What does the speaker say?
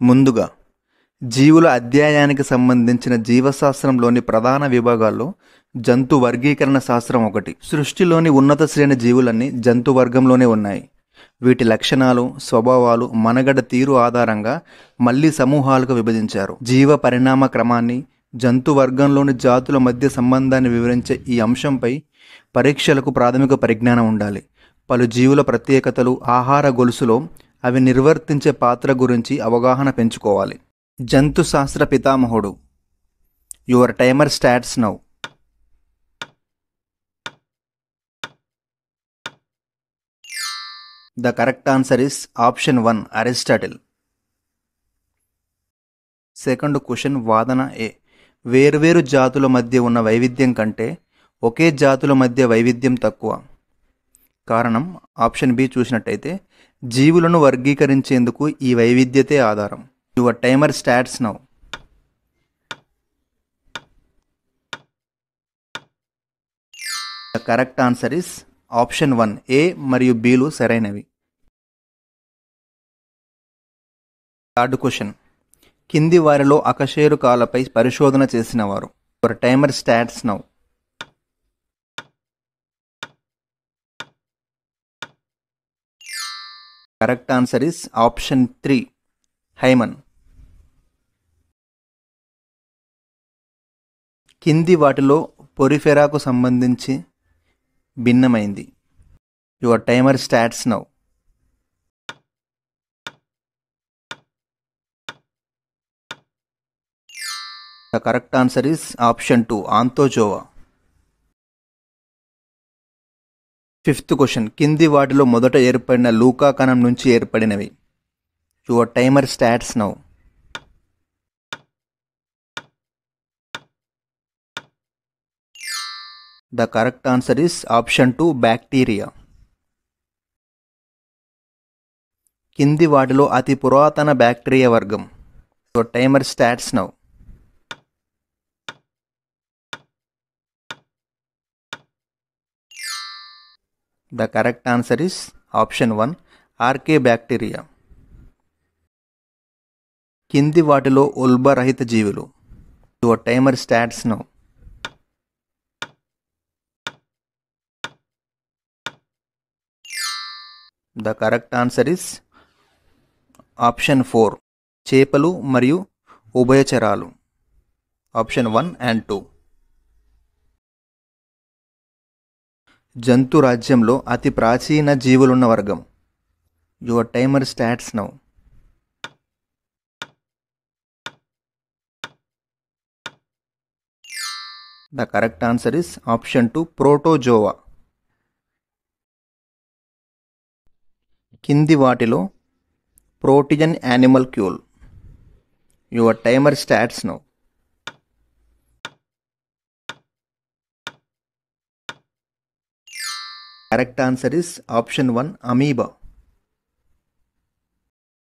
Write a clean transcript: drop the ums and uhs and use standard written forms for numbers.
ముందుగా జీవుల అధ్యాయానికి సంబంధించిన జీవశాస్త్రంలోని ప్రధాన విభాగాల్లో జంతు వర్గీకరణ శాస్త్రం ఒకటి. సృష్టిలోని ఉన్నత శ్రేణి జీవులన్నీ జంతు వర్గంలోనే ఉన్నాయి. వీటి లక్షణాలు, స్వభావాలు, మనుగడ తీరు ఆధారంగా మళ్లీ సమూహాలుగా విభజించారు. జీవ పరిణామ క్రమాన్ని, జంతు వర్గంలోని జాతుల మధ్య సంబంధాన్ని వివరించే ఈ అంశంపై పరీక్షలకు ప్రాథమిక పరిజ్ఞానం ఉండాలి. పలు జీవుల ప్రత్యేకతలు, ఆహార గొలుసులో అవి నిర్వర్తించే పాత్ర గురించి అవగాహన పెంచుకోవాలి. జంతు శాస్త్ర పితామహుడు. Your timer starts now. The correct answer is option 1, Aristotle. Second question వాదన ఏ. వేర్వేరు జాతుల మధ్య ఉన్న వైవిధ్యం కంటే ఒకే జాతుల మధ్య వైవిధ్యం తక్కువ. కారణం ఆప్షన్ బి చూసినట్టయితే జీవులను వర్గీకరించేందుకు ఈ వైవిధ్యతే ఆధారం. Your timer starts now. The correct answer is option 1, A మరియు బిలు సరైనవి. Third question. కింది వారిలో అకశేరుకాలపై పరిశోధన చేసినవారు. Your timer starts now. Correct answer is option 3, Hyman. కింది వాటిలో పొరిఫెరాకు సంబంధించి భిన్నమైంది. Your timer starts now. The correct answer is option 2, Anthozoa. Fifth question. కింది వాటిలో మొదట ఏర్పడిన లూకా కణం నుంచి ఏర్పడినవి. Your timer starts now. The correct answer is option 2, bacteria. కింది వాటిలో అతి పురాతన బ్యాక్టీరియా వర్గం. Your timer starts now. The correct answer is option 1, archaebacteria. కింది వాటిలో ఉల్బరహిత జీవులు. Your timer starts now. The correct answer is option 4, చేపలు మరియు ఉభయచరాలు. Option 1 and 2. జంతు రాజ్యంలో అతి ప్రాచీన జీవులున్న వర్గం. Your timer starts now. The correct answer is option 2, protozoa. కింది వాటిలో protean animalcule. Your timer starts now. Correct answer is option 1, amoeba.